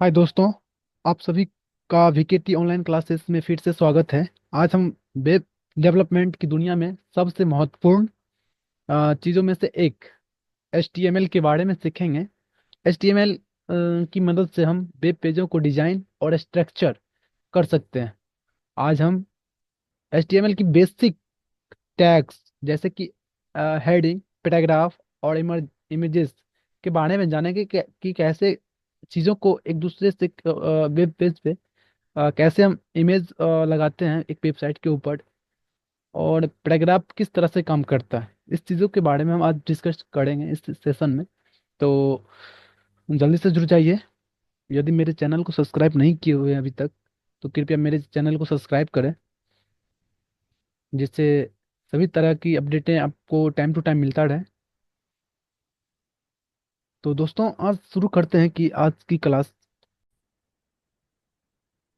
हाय दोस्तों। आप सभी का वीकेटी ऑनलाइन क्लासेस में फिर से स्वागत है। आज हम वेब डेवलपमेंट की दुनिया में सबसे महत्वपूर्ण चीज़ों में से एक HTML के बारे में सीखेंगे। HTML की मदद से हम वेब पेजों को डिजाइन और स्ट्रक्चर कर सकते हैं। आज हम HTML की बेसिक टैग्स जैसे कि हेडिंग, पैराग्राफ और इमेजेस के बारे में जानेंगे कि कैसे चीज़ों को एक दूसरे से वेब पेज पे कैसे हम इमेज लगाते हैं एक वेबसाइट के ऊपर, और पैराग्राफ किस तरह से काम करता है। इस चीज़ों के बारे में हम आज डिस्कस करेंगे इस सेशन में। तो जल्दी से जुड़ जाइए। यदि मेरे चैनल को सब्सक्राइब नहीं किए हुए हैं अभी तक, तो कृपया मेरे चैनल को सब्सक्राइब करें, जिससे सभी तरह की अपडेटें आपको टाइम टू टाइम मिलता रहे। तो दोस्तों, आज शुरू करते हैं कि आज की क्लास,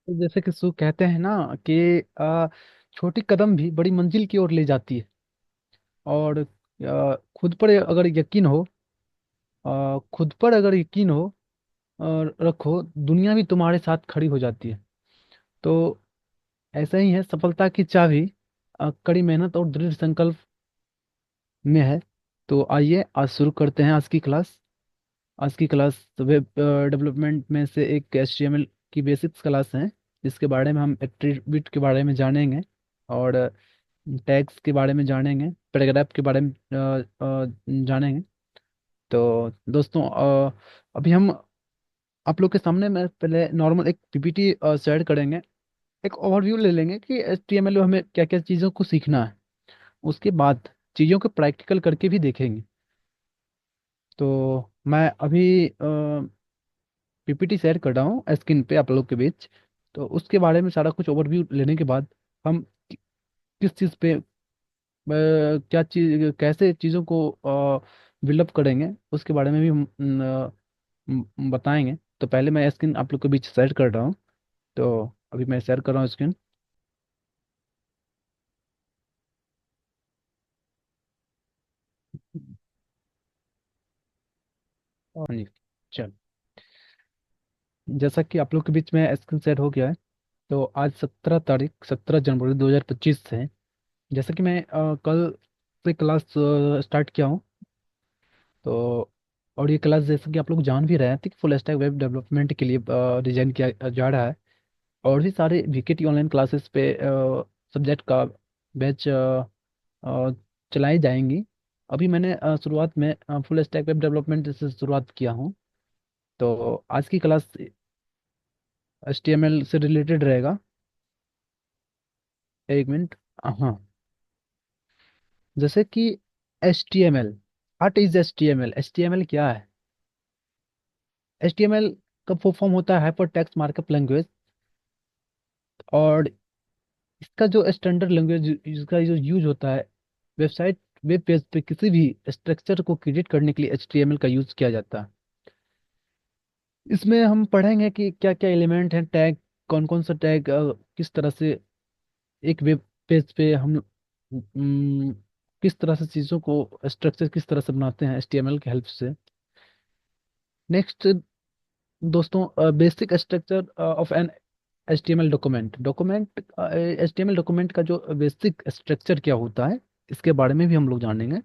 जैसे कि सु कहते हैं ना कि छोटी कदम भी बड़ी मंजिल की ओर ले जाती है। और खुद पर अगर यकीन हो, खुद पर अगर यकीन हो और रखो, दुनिया भी तुम्हारे साथ खड़ी हो जाती है। तो ऐसा ही है, सफलता की चाबी कड़ी मेहनत और दृढ़ संकल्प में है। तो आइए आज शुरू करते हैं आज की क्लास। आज की क्लास वेब डेवलपमेंट में से एक HTML की बेसिक्स क्लास है, जिसके बारे में हम एट्रीब्यूट के बारे में जानेंगे, और टैग्स के बारे में जानेंगे, पैराग्राफ के बारे में जानेंगे। तो दोस्तों, अभी हम आप लोग के सामने मैं पहले नॉर्मल एक PPT शेयर करेंगे। एक ओवरव्यू ले लेंगे कि HTML में हमें क्या क्या चीज़ों को सीखना है। उसके बाद चीज़ों को प्रैक्टिकल करके भी देखेंगे। तो मैं अभी PPT शेयर कर रहा हूँ स्क्रीन पे आप लोग के बीच। तो उसके बारे में सारा कुछ ओवरव्यू लेने के बाद हम किस चीज़ पे क्या चीज़ कैसे चीज़ों को बिल्डअप करेंगे, उसके बारे में भी हम बताएंगे। तो पहले मैं स्क्रीन आप लोग के बीच शेयर कर रहा हूँ। तो अभी मैं शेयर कर रहा हूँ स्क्रीन। हाँ जी, चल। जैसा कि आप लोग के बीच में स्क्रीन शेयर हो गया है। तो आज 17 तारीख 17 जनवरी 2025 है। जैसा कि मैं कल से क्लास स्टार्ट किया हूँ। तो और ये क्लास, जैसा कि आप लोग जान भी रहे हैं, कि फुल स्टैक वेब डेवलपमेंट के लिए डिजाइन किया जा रहा है। और भी सारे वीकेटी ऑनलाइन क्लासेस पे सब्जेक्ट का बैच चलाई जाएंगी। अभी मैंने शुरुआत में फुल स्टैक वेब डेवलपमेंट से शुरुआत किया हूँ। तो आज की क्लास HTML से रिलेटेड रहेगा। एक मिनट। हाँ, जैसे कि HTML, what is HTML? HTML क्या है? HTML का फुल फॉर्म होता है हाइपर टेक्स्ट मार्कअप लैंग्वेज। और इसका जो स्टैंडर्ड लैंग्वेज, इसका जो यूज होता है वेबसाइट, वेब पेज पे किसी भी स्ट्रक्चर को क्रिएट करने के लिए HTML का यूज किया जाता है। इसमें हम पढ़ेंगे कि क्या क्या एलिमेंट हैं, टैग, कौन कौन सा टैग किस तरह से एक वेब पेज पे हम किस तरह से चीज़ों को स्ट्रक्चर किस तरह से बनाते हैं HTML की हेल्प से। नेक्स्ट दोस्तों, basic structure of an HTML document. HTML document का जो बेसिक स्ट्रक्चर क्या होता है, इसके बारे में भी हम लोग जानेंगे।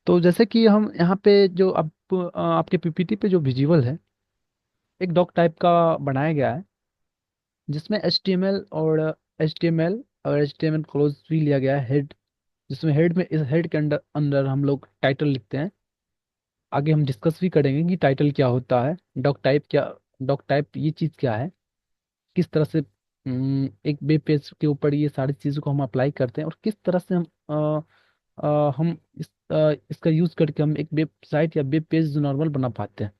तो जैसे कि हम यहाँ पे जो आपके PPT पे जो विजुअल है, एक डॉक टाइप का बनाया गया है, जिसमें HTML और HTML क्लोज भी लिया गया है, हेड। जिसमें हेड में, इस हेड के अंदर अंदर हम लोग टाइटल लिखते हैं। आगे हम डिस्कस भी करेंगे कि टाइटल क्या होता है, डॉक टाइप ये चीज़ क्या है, किस तरह से एक वेब पेज के ऊपर ये सारी चीज़ों को हम अप्लाई करते हैं, और किस तरह से हम इसका यूज करके हम एक वेबसाइट या वेब पेज नॉर्मल बना पाते हैं।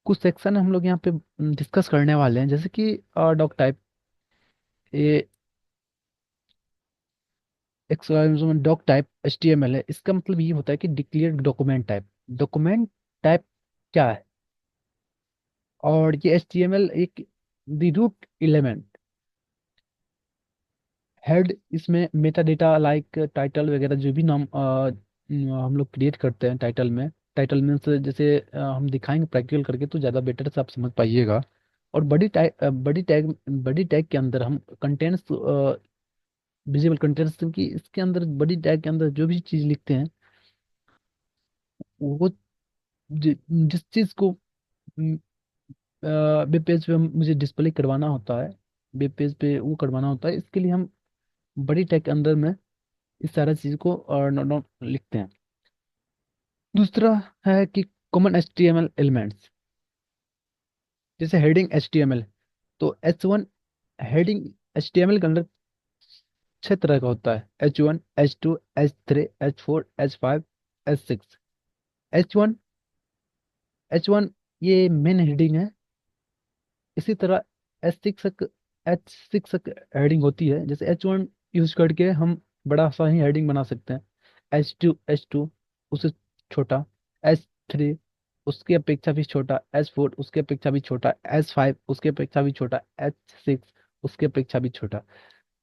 कुछ सेक्शन हम लोग यहाँ पे डिस्कस करने वाले हैं, जैसे कि डॉक टाइप। ये एक डॉक टाइप HTML है, इसका मतलब ये होता है कि declared document type. Document type क्या है? और ये HTML एक द रूट एलिमेंट, हेड, इसमें मेटा डेटा लाइक टाइटल वगैरह जो भी नाम हम लोग क्रिएट करते हैं टाइटल में, टाइटल मीन्स जैसे हम दिखाएंगे प्रैक्टिकल करके तो ज़्यादा बेटर से आप समझ पाइएगा। और बड़ी टैग के अंदर हम कंटेंट्स, विजिबल कंटेंट्स, क्योंकि इसके अंदर बड़ी टैग के अंदर जो भी चीज़ लिखते हैं वो जिस चीज़ को वेब पेज पे मुझे डिस्प्ले करवाना होता है, वेब पेज पे वो करवाना होता है, इसके लिए हम बड़ी टैग के अंदर में इस सारा चीज़ को नोट नोट लिखते हैं। दूसरा है कि common H T M L elements, जैसे heading H T M L. तो H1 heading H T M L के अंदर 6 तरह का होता है: H1, H2, H3, H4, H5, H6। H1, H1 ये मेन हेडिंग है। इसी तरह H6 हेडिंग होती है। जैसे H1 यूज करके हम बड़ा सा ही हेडिंग बना सकते हैं। H2 उससे छोटा, H3 उसकी अपेक्षा भी छोटा, H4 उसके अपेक्षा भी छोटा, H5 उसके अपेक्षा भी छोटा, H6 उसके अपेक्षा भी छोटा।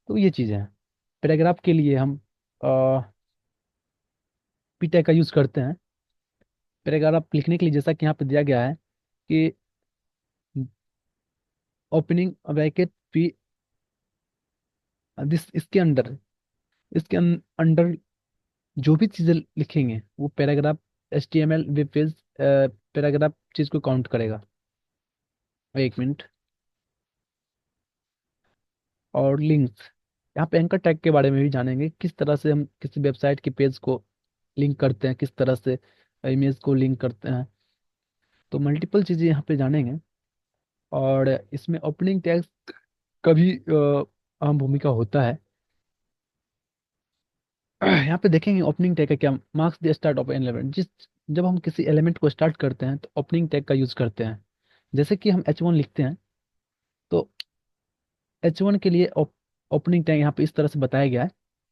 तो ये चीज़ें हैं। पैराग्राफ के लिए हम पीटे का यूज करते हैं। पैराग्राफ लिखने के लिए जैसा कि यहाँ पे दिया गया है कि ओपनिंग ब्रैकेट पी, दिस इसके अंदर जो भी चीजें लिखेंगे वो paragraph H T M L web page paragraph चीज को काउंट करेगा। 1 मिनट। और लिंक्स, यहाँ पे एंकर टैग के बारे में भी जानेंगे, किस तरह से हम किसी वेबसाइट के पेज को लिंक करते हैं, किस तरह से इमेज को लिंक करते हैं। तो मल्टीपल चीजें यहाँ पे जानेंगे। और इसमें ओपनिंग टैग का भी अहम भूमिका होता है। यहाँ पे देखेंगे ओपनिंग टैग का क्या marks the start of an element. जब हम किसी एलिमेंट को स्टार्ट करते हैं तो ओपनिंग टैग का यूज करते हैं। जैसे कि हम H1 लिखते हैं तो H1 के लिए ओपनिंग टैग यहाँ पे इस तरह से बताया गया है,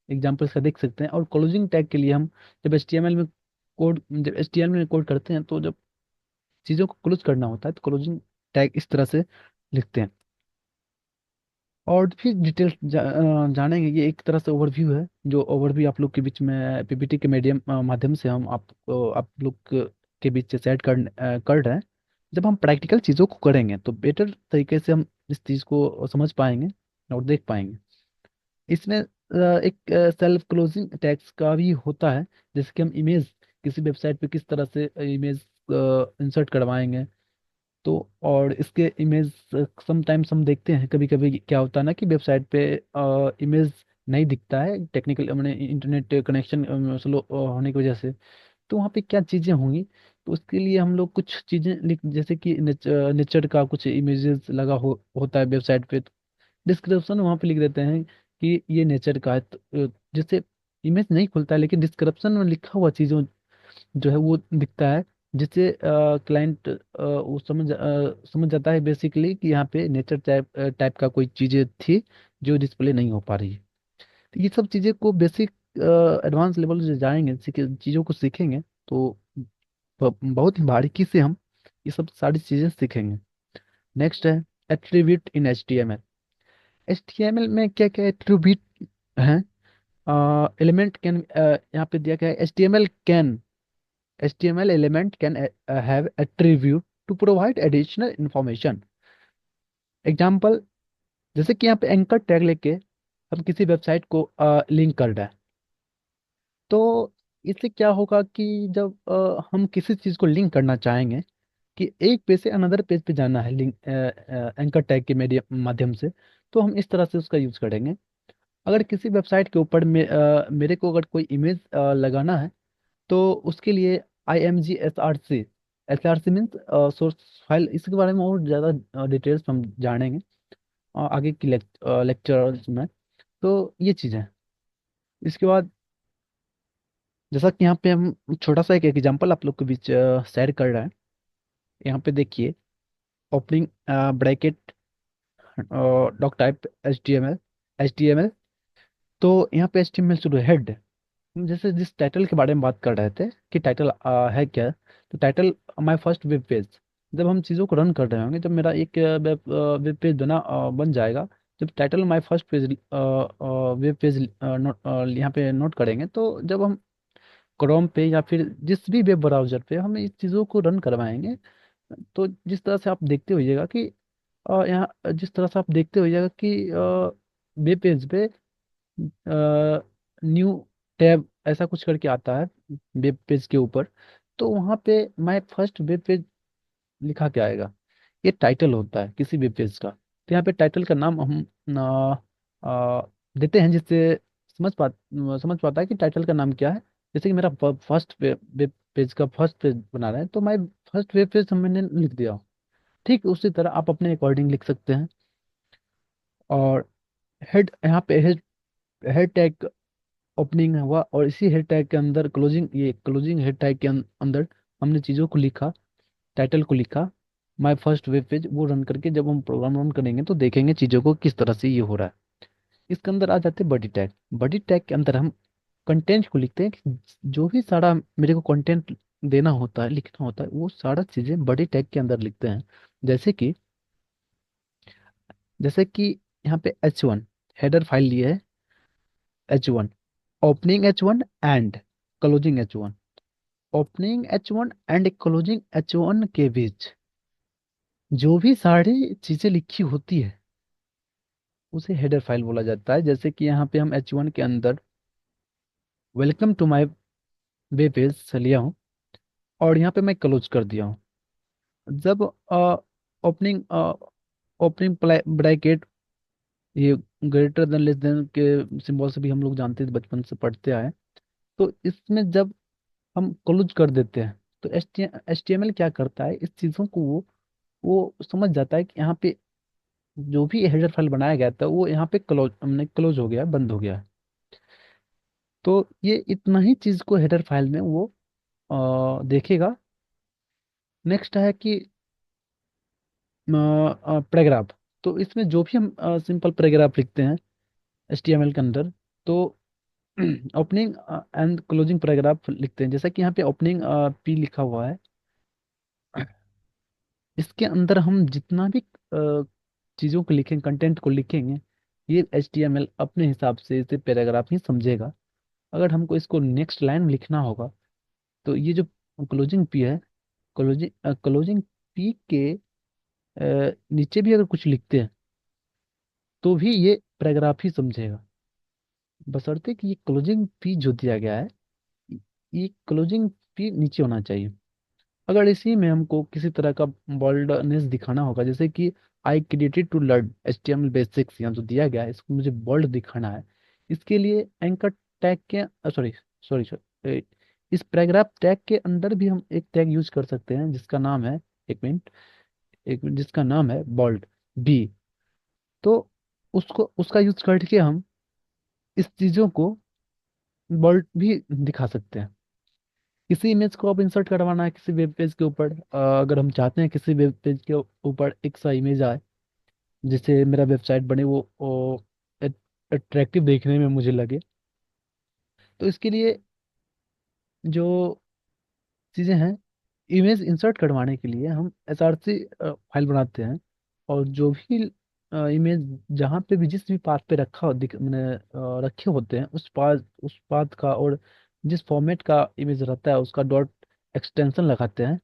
एग्जाम्पल्स का देख सकते हैं। और क्लोजिंग टैग के लिए हम जब HTML में कोड करते हैं तो जब चीज़ों को क्लोज करना होता है तो क्लोजिंग टैग इस तरह से लिखते हैं। और भी डिटेल जानेंगे। ये एक तरह से ओवरव्यू है, जो ओवरव्यू आप लोग के बीच में पीपीटी के मीडियम माध्यम से हम आप लोग के बीच शेयर कर रहे हैं। जब हम प्रैक्टिकल चीज़ों को करेंगे तो बेटर तरीके से हम इस चीज़ को समझ पाएंगे और देख पाएंगे। इसमें एक सेल्फ क्लोजिंग टैग्स का भी होता है। जैसे कि हम इमेज किसी वेबसाइट पे किस तरह से इमेज इंसर्ट करवाएंगे। तो और इसके इमेज समटाइम्स हम देखते हैं कभी कभी क्या होता है ना कि वेबसाइट पे इमेज नहीं दिखता है, टेक्निकल मैंने इंटरनेट कनेक्शन स्लो होने की वजह से। तो वहाँ पे क्या चीज़ें होंगी, तो उसके लिए हम लोग कुछ चीज़ें लिख, जैसे कि नेचर का कुछ इमेजेस लगा होता है वेबसाइट पे। डिस्क्रिप्शन वहाँ पे लिख देते हैं कि ये नेचर का है। तो जैसे इमेज नहीं खुलता है लेकिन डिस्क्रिप्शन में लिखा हुआ चीज़ों जो है वो दिखता है, जिससे क्लाइंट वो समझ जाता है बेसिकली कि यहाँ पे नेचर टाइप टाइप का कोई चीज़ें थी जो डिस्प्ले नहीं हो पा रही है। तो ये सब चीज़ें को बेसिक एडवांस लेवल से जाएंगे, चीज़ों को सीखेंगे तो बहुत ही बारीकी से हम ये सब सारी चीज़ें सीखेंगे। नेक्स्ट है एट्रीब्यूट इन HTML। HTML में क्या क्या एट्रीब्यूट हैं? एलिमेंट कैन, यहाँ पे दिया गया है HTML element can have attribute to provide additional information। Example, जैसे कि यहाँ पे एंकर टैग लेके हम किसी वेबसाइट को लिंक कर रहे हैं। तो इससे क्या होगा कि जब हम किसी चीज़ को लिंक करना चाहेंगे कि एक पेज से अनदर पेज पे जाना है लिंक एंकर टैग के मीडियम माध्यम से, तो हम इस तरह से उसका यूज करेंगे। अगर किसी वेबसाइट के ऊपर मेरे को अगर कोई इमेज लगाना है तो उसके लिए IMG SRC means source file, इसके बारे में और ज़्यादा डिटेल्स हम जानेंगे आगे की लेक्चर्स में। तो ये चीज़ें हैं। इसके बाद जैसा कि यहाँ पे हम छोटा सा एक एग्जांपल आप लोग के बीच शेयर कर रहे हैं। यहाँ पे देखिए opening bracket doc type H T M L. तो यहाँ पे HTML शुरू हेड, जैसे जिस टाइटल के बारे में बात कर रहे थे कि टाइटल है क्या, तो title my first web page. जब हम चीज़ों को रन कर रहे होंगे, जब मेरा एक वेब पेज बन जाएगा, जब title my first page web page note यहाँ पे नोट करेंगे, तो जब हम क्रोम पे या फिर जिस भी वेब ब्राउजर पे हम इस चीज़ों को रन करवाएंगे, तो जिस तरह से आप देखते होइएगा कि यहाँ जिस तरह से आप देखते होइएगा कि वेब पेज पे न्यू टैब ऐसा कुछ करके आता है वेब पेज के ऊपर। तो वहाँ पे माय फर्स्ट वेब पेज लिखा के आएगा। ये टाइटल होता है किसी वेब पेज का। तो यहाँ पे टाइटल का नाम हम आ, देते हैं, जिससे समझ पाता है कि टाइटल का नाम क्या है। जैसे कि मेरा फर्स्ट वेब पेज का फर्स्ट पेज बना रहे हैं, तो माय फर्स्ट वेब पेज मैंने लिख दिया। ठीक उसी तरह आप अपने अकॉर्डिंग लिख सकते हैं। और हेड, यहाँ पे हेड हेड टैग ओपनिंग हुआ, और इसी हेड टैग के अंदर क्लोजिंग, ये क्लोजिंग हेड टैग के अंदर हमने चीज़ों को लिखा, टाइटल को लिखा माय फर्स्ट वेब पेज। वो रन करके जब हम प्रोग्राम रन करेंगे तो देखेंगे चीज़ों को किस तरह से ये हो रहा है। इसके अंदर आ जाते हैं बॉडी टैग। बॉडी टैग के अंदर हम कंटेंट को लिखते हैं कि जो भी सारा मेरे को कंटेंट देना होता है, लिखना होता है, वो सारा चीज़ें बॉडी टैग के अंदर लिखते हैं। जैसे कि जैसे कि यहाँ पे H1 हेडर फाइल लिए है, H1 opening H1 and closing H1। Opening H1 and closing H1 के बीच जो भी सारी चीजें लिखी होती है उसे हेडर फाइल बोला जाता है। जैसे कि यहाँ पे हम H1 के अंदर welcome to my web page लिया हूँ, और यहाँ पे मैं क्लोज कर दिया हूँ। जब ओपनिंग ओपनिंग ब्रैकेट, ये ग्रेटर देन लेस देन के सिंबल से भी हम लोग जानते हैं, बचपन से पढ़ते आए। तो इसमें जब हम क्लोज कर देते हैं, तो HTML क्या करता है, इस चीज़ों को वो समझ जाता है कि यहाँ पे जो भी हेडर फाइल बनाया गया था वो यहाँ पे क्लोज, हमने क्लोज हो गया है, बंद हो गया है। तो ये इतना ही चीज को हेडर फाइल में वो देखेगा। नेक्स्ट है कि पैराग्राफ। तो इसमें जो भी हम सिंपल पैराग्राफ लिखते हैं HTML के अंदर, तो ओपनिंग एंड क्लोजिंग पैराग्राफ लिखते हैं। जैसा कि यहाँ पे ओपनिंग पी लिखा हुआ है, इसके अंदर हम जितना भी चीज़ों को लिखेंगे, कंटेंट को लिखेंगे, ये HTML अपने हिसाब से इसे पैराग्राफ ही समझेगा। अगर हमको इसको नेक्स्ट लाइन में लिखना होगा, तो ये जो क्लोजिंग पी है, क्लोजिंग पी के नीचे भी अगर कुछ लिखते हैं तो भी ये पैराग्राफ ही समझेगा, बशर्ते कि ये क्लोजिंग पी जो दिया गया है, ये क्लोजिंग पी नीचे होना चाहिए। अगर इसी में हमको किसी तरह का बोल्डनेस दिखाना होगा, जैसे कि I created to learn HTML basics, यहाँ जो दिया गया है इसको मुझे बोल्ड दिखाना है। इसके लिए एंकर टैग के सॉरी सॉरी सॉरी इस पैराग्राफ टैग के अंदर भी हम एक टैग यूज कर सकते हैं जिसका नाम है, एक मिनट जिसका नाम है बोल्ड बी। तो उसको उसका यूज करके हम इस चीजों को बोल्ड भी दिखा सकते हैं। किसी इमेज को अब इंसर्ट करवाना है किसी वेब पेज के ऊपर, अगर हम चाहते हैं किसी वेब पेज के ऊपर एक सा इमेज आए जिससे मेरा वेबसाइट बने, वो अट्रैक्टिव देखने में मुझे लगे, तो इसके लिए जो चीज़ें हैं, इमेज इंसर्ट करवाने के लिए हम SRC फाइल बनाते हैं। और जो भी इमेज जहाँ पे भी जिस भी पाथ पे रखा हो मैंने रखे होते हैं, उस पाथ का और जिस फॉर्मेट का इमेज रहता है उसका डॉट एक्सटेंशन लगाते हैं,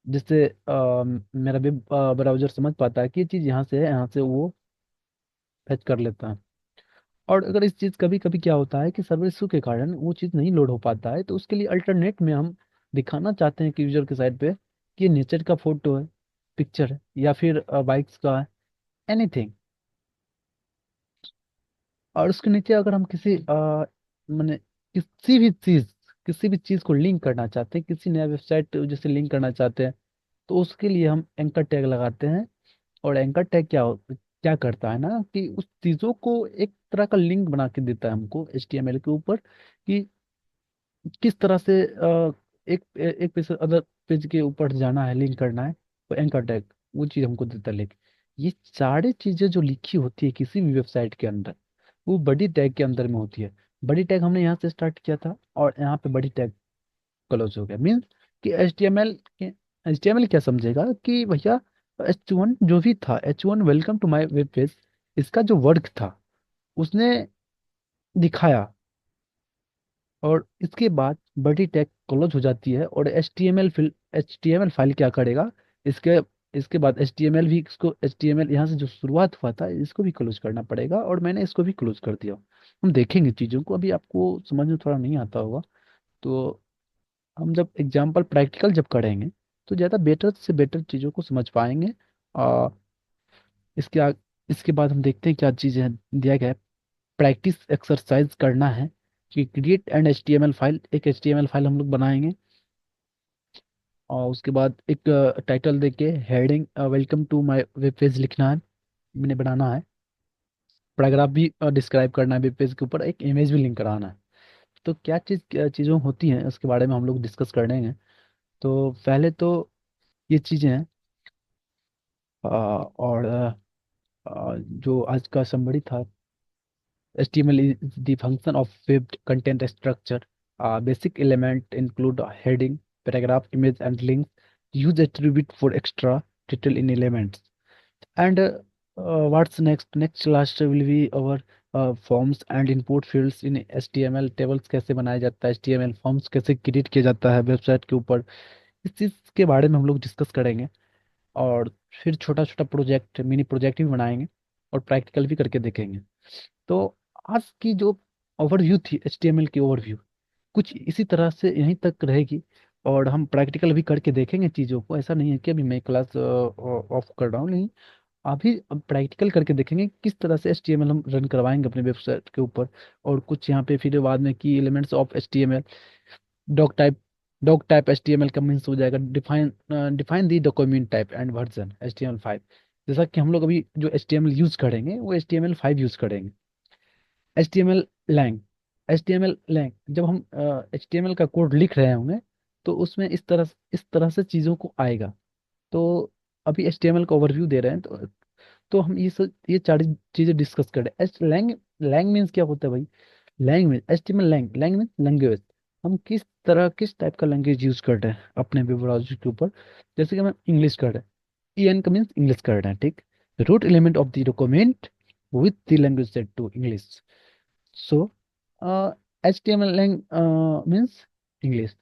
जिससे मेरा वेब ब्राउजर समझ पाता है कि ये चीज़ यहाँ से है, यहाँ से वो फेच कर लेता है। और अगर इस चीज़ कभी कभी क्या होता है कि सर्वर इशू के कारण वो चीज़ नहीं लोड हो पाता है, तो उसके लिए अल्टरनेट में हम दिखाना चाहते हैं कि यूजर के साइड पे कि ये नेचर का फोटो है, पिक्चर है, या फिर बाइक्स का है, एनीथिंग। और उसके नीचे अगर हम किसी मैंने किसी भी चीज़ को लिंक करना चाहते हैं, किसी नया वेबसाइट जैसे लिंक करना चाहते हैं, तो उसके लिए हम एंकर टैग लगाते हैं। और एंकर टैग क्या करता है ना कि उस चीज़ों को एक तरह का लिंक बना के देता है हमको HTML के ऊपर, कि किस तरह से एक पेज से अदर पेज के ऊपर जाना है, लिंक करना है, तो एंकर टैग वो चीज़ हमको देता है। लिंक, ये सारी चीज़ें जो लिखी होती है किसी भी वेबसाइट के अंदर, वो बड़ी टैग के अंदर में होती है। बड़ी टैग हमने यहाँ से स्टार्ट किया था और यहाँ पे बड़ी टैग क्लोज हो गया। मीन्स कि एच टी एम एल क्या समझेगा कि भैया H1 जो भी था, H1 welcome to my web page, इसका जो वर्क था उसने दिखाया, और इसके बाद बड़ी टैग क्लोज हो जाती है, और H T M L file क्या करेगा, इसके इसके बाद एच टी एम एल भी, इसको एच टी एम एल यहाँ से जो शुरुआत हुआ था इसको भी क्लोज करना पड़ेगा, और मैंने इसको भी क्लोज कर दिया। हम देखेंगे चीज़ों को, अभी आपको समझ में थोड़ा नहीं आता होगा, तो हम जब एग्जाम्पल प्रैक्टिकल जब करेंगे तो ज़्यादा बेटर से बेटर चीज़ों को समझ पाएंगे। आ, इसके आ, इसके बाद हम देखते हैं क्या चीज़ें दिया गया है। प्रैक्टिस एक्सरसाइज करना है कि create and H T M L file, एक H T M L file हम लोग बनाएंगे, और उसके बाद एक टाइटल देके heading welcome to my web page लिखना है, मैंने बनाना है। पैराग्राफ भी डिस्क्राइब करना है वेब पेज के ऊपर, एक इमेज भी लिंक कराना है। तो क्या चीज़ों होती हैं उसके बारे में हम लोग डिस्कस करेंगे। तो पहले तो ये चीज़ें हैं, और जो आज का समरी था, HTML is the function of web content structure. Basic element include a heading, paragraph, image, and links. Use attribute for extra detail in elements. And what's next? Next class will be our forms and input fields in HTML. Tables कैसे बनाया जाता है, HTML forms कैसे create किया जाता है website के ऊपर, इस चीज़ के बारे में हम लोग डिस्कस करेंगे। और फिर छोटा छोटा प्रोजेक्ट, मिनी प्रोजेक्ट भी बनाएंगे, और प्रैक्टिकल भी करके देखेंगे। तो आज की जो ओवरव्यू थी HTML की ओवरव्यू, कुछ इसी तरह से यहीं तक रहेगी। और हम प्रैक्टिकल भी करके देखेंगे चीज़ों को, ऐसा नहीं है कि अभी मैं क्लास ऑफ कर रहा हूँ, नहीं। अभी अब प्रैक्टिकल करके देखेंगे किस तरह से HTML हम रन करवाएंगे अपने वेबसाइट के ऊपर। और कुछ यहाँ पे फिर बाद में की elements of HTML, doc type, doc type HTML का मीन्स हो जाएगा define, define the document type and version HTML5। जैसा कि हम लोग अभी जो HTML यूज करेंगे वो HTML5 यूज करेंगे। HTML लैंग, HTML लैंग जब हम HTML का कोड लिख रहे होंगे तो उसमें इस तरह से चीज़ों को आएगा। तो अभी HTML का ओवरव्यू दे रहे हैं, तो हम ये चार चीज़ें डिस्कस कर रहे हैं। लैंग, लैंग मीन्स क्या होता है भाई? Language, HTML lang, lang means language. हम किस टाइप का लैंग्वेज यूज कर रहे हैं अपने वेब ब्राउज़र के ऊपर। जैसे कि हम इंग्लिश कर रहे हैं, EN का मीन्स इंग्लिश कर रहे हैं, ठीक। Root element of the document with the language set to English. So HTML lang means English.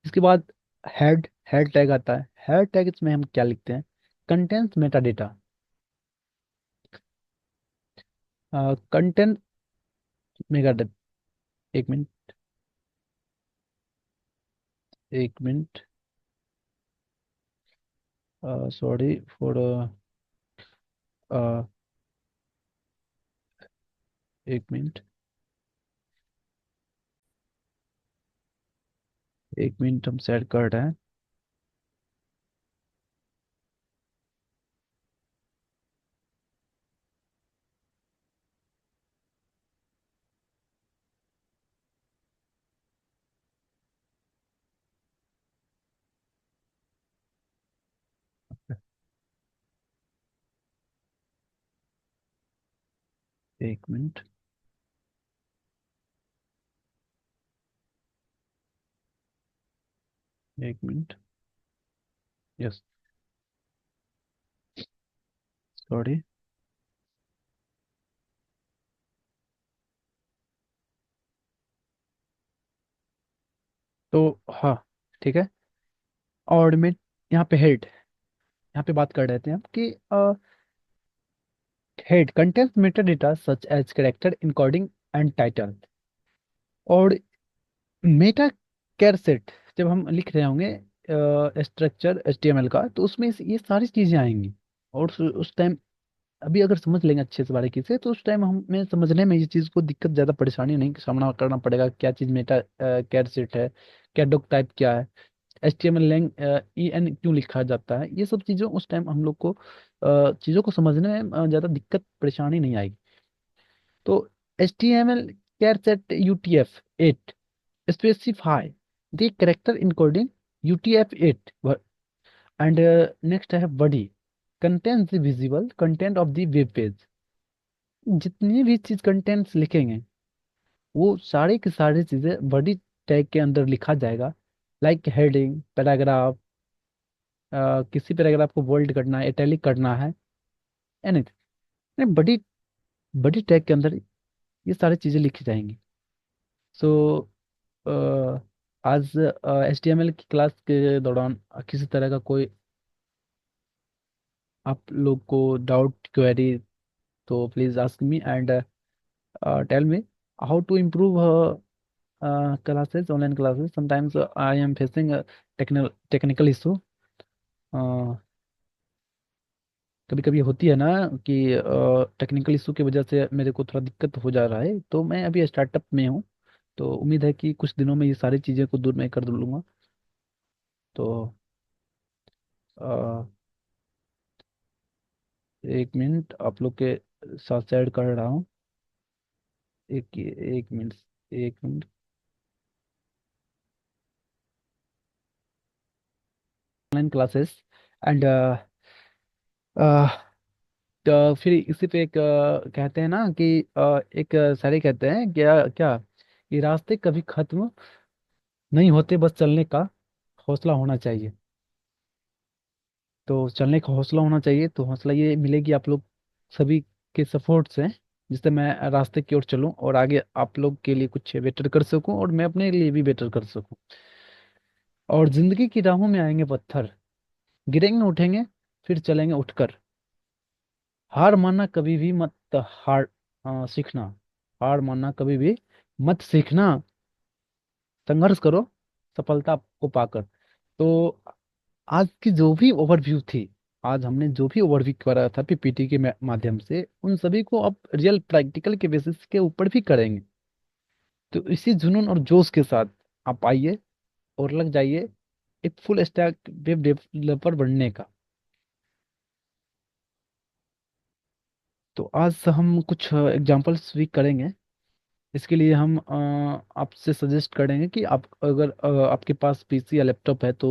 इसके बाद हेड टैग आता है। हेड टैग इसमें हम क्या लिखते हैं? Content meta data, content mega, एक मिनट, एक मिनट, सॉरी फॉर, एक मिनट, एक मिनट, हम सेट कर रहे हैं। एक मिनट, एक मिनट, यस, सॉरी। तो हाँ, ठीक है। और मैं यहाँ पे यहाँ पे बात कर रहे थे हम कि head content meta data such as character encoding and title. और मेटा कैर सेट जब हम लिख रहे होंगे स्ट्रक्चर HTML का, तो उसमें ये सारी चीजें आएंगी। और उस टाइम, अभी अगर समझ लेंगे अच्छे से बारीकी से, तो उस टाइम हमें समझने में ये चीज़ को दिक्कत, ज़्यादा परेशानी नहीं सामना करना पड़ेगा। क्या चीज़ मेटा कैर सेट है, क्या डॉक टाइप क्या है, HTML लैंग EN क्यों लिखा जाता है, ये सब चीज़ों उस टाइम हम लोग को चीज़ों को समझने में ज़्यादा दिक्कत परेशानी नहीं आएगी। तो HTML charset UTF-8 specify the character encoding UTF-8, and next I have body contains the visible content of the web page। जितनी भी चीज कंटेंट्स लिखेंगे वो सारी की सारी चीजें बड़ी टैग के अंदर लिखा जाएगा। लाइक हेडिंग, पैराग्राफ, किसी पैराग्राफ को बोल्ड करना है, इटैलिक करना है, एनीथिंग, बड़ी बड़ी टैग के अंदर ये सारी चीजें लिखी जाएंगी। सो आज HTML की क्लास के दौरान किसी तरह का कोई आप लोग को डाउट क्वेरी, तो please ask me and tell me how to improve classes, online classes. Sometimes I am facing a technical issue. कभी कभी होती है ना कि टेक्निकल इशू की वजह से मेरे को थोड़ा दिक्कत हो जा रहा है, तो मैं अभी स्टार्टअप में हूँ। तो उम्मीद है कि कुछ दिनों में ये सारी चीज़ें को दूर मैं कर लूँगा। तो अ, एक मिनट आप लोग के साथ शेयर कर रहा हूँ। एक मिनट, एक मिनट। ऑनलाइन क्लासेस एंड तो फिर इसी पे एक कहते हैं ना कि एक सारे कहते हैं क्या क्या, ये रास्ते कभी खत्म नहीं होते, बस चलने का हौसला होना चाहिए। तो चलने का हौसला होना चाहिए, तो हौसला ये मिलेगी आप लोग सभी के सपोर्ट से, जिससे मैं रास्ते की ओर चलूं और आगे आप लोग के लिए कुछ बेटर कर सकूं और मैं अपने लिए भी बेटर कर सकूं। और जिंदगी की राहों में आएंगे पत्थर, गिरेंगे उठेंगे फिर चलेंगे उठकर। हार मानना कभी भी मत, हार सीखना, हार मानना कभी भी मत सीखना, संघर्ष करो सफलता को पाकर। तो आज की जो भी ओवरव्यू थी, आज हमने जो भी ओवरव्यू करा था PPT के माध्यम से, उन सभी को अब रियल प्रैक्टिकल के बेसिस के ऊपर भी करेंगे। तो इसी जुनून और जोश के साथ आप आइए और लग जाइए एक फुल स्टैक वेब डेवलपर बनने का। तो आज हम कुछ एग्जांपल्स भी करेंगे। इसके लिए हम आपसे सजेस्ट करेंगे कि आप अगर आपके पास PC या लैपटॉप है तो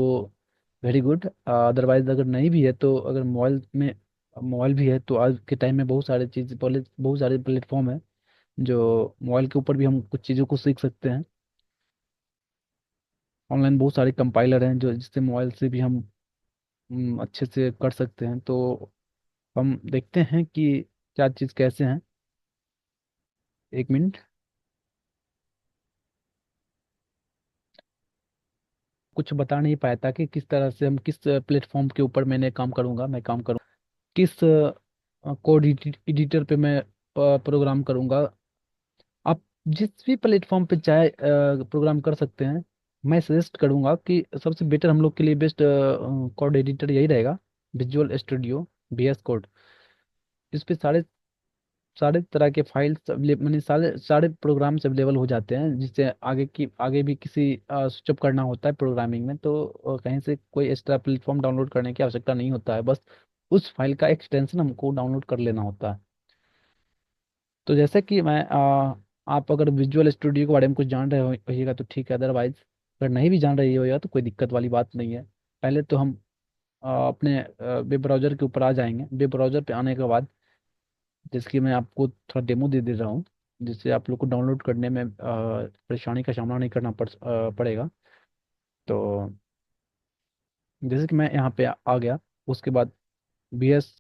वेरी गुड, अदरवाइज अगर नहीं भी है तो अगर मोबाइल भी है तो आज के टाइम में बहुत सारे चीज़ बहुत सारे प्लेटफॉर्म है जो मोबाइल के ऊपर भी हम कुछ चीज़ों को सीख सकते हैं। ऑनलाइन बहुत सारे कंपाइलर हैं जो जिससे मोबाइल से भी हम अच्छे से कर सकते हैं। तो हम देखते हैं कि क्या चीज़ कैसे हैं। एक मिनट। कुछ बता नहीं पाया था कि किस तरह से हम किस प्लेटफॉर्म के ऊपर मैंने काम करूंगा, मैं काम करूँ किस कोड एडिटर पे मैं प्रोग्राम करूंगा। आप जिस भी प्लेटफॉर्म पे चाहे प्रोग्राम कर सकते हैं। मैं सजेस्ट करूंगा कि सबसे बेटर हम लोग के लिए बेस्ट कोड एडिटर यही रहेगा, विजुअल स्टूडियो, VS कोड। इस पे सारे सारे तरह के फाइल्स मैंने सारे सारे प्रोग्राम्स अवेलेबल हो जाते हैं, जिससे आगे भी किसी स्विच अप करना होता है प्रोग्रामिंग में तो कहीं से कोई एक्स्ट्रा प्लेटफॉर्म डाउनलोड करने की आवश्यकता नहीं होता है, बस उस फाइल का एक्सटेंशन हमको डाउनलोड कर लेना होता है। तो जैसे कि आप अगर विजुअल स्टूडियो के बारे में कुछ जान रहे होइएगा तो ठीक है, अदरवाइज अगर नहीं भी जान रही होइएगा तो कोई दिक्कत वाली बात नहीं है। पहले तो हम अपने वेब ब्राउजर के ऊपर आ जाएंगे। वेब ब्राउजर पे आने के बाद, जिसकी मैं आपको थोड़ा डेमो दे रहा हूँ, जिससे आप लोग को डाउनलोड करने में परेशानी का सामना नहीं करना पड़ेगा। तो जैसे कि मैं यहाँ पे आ गया, उसके बाद VS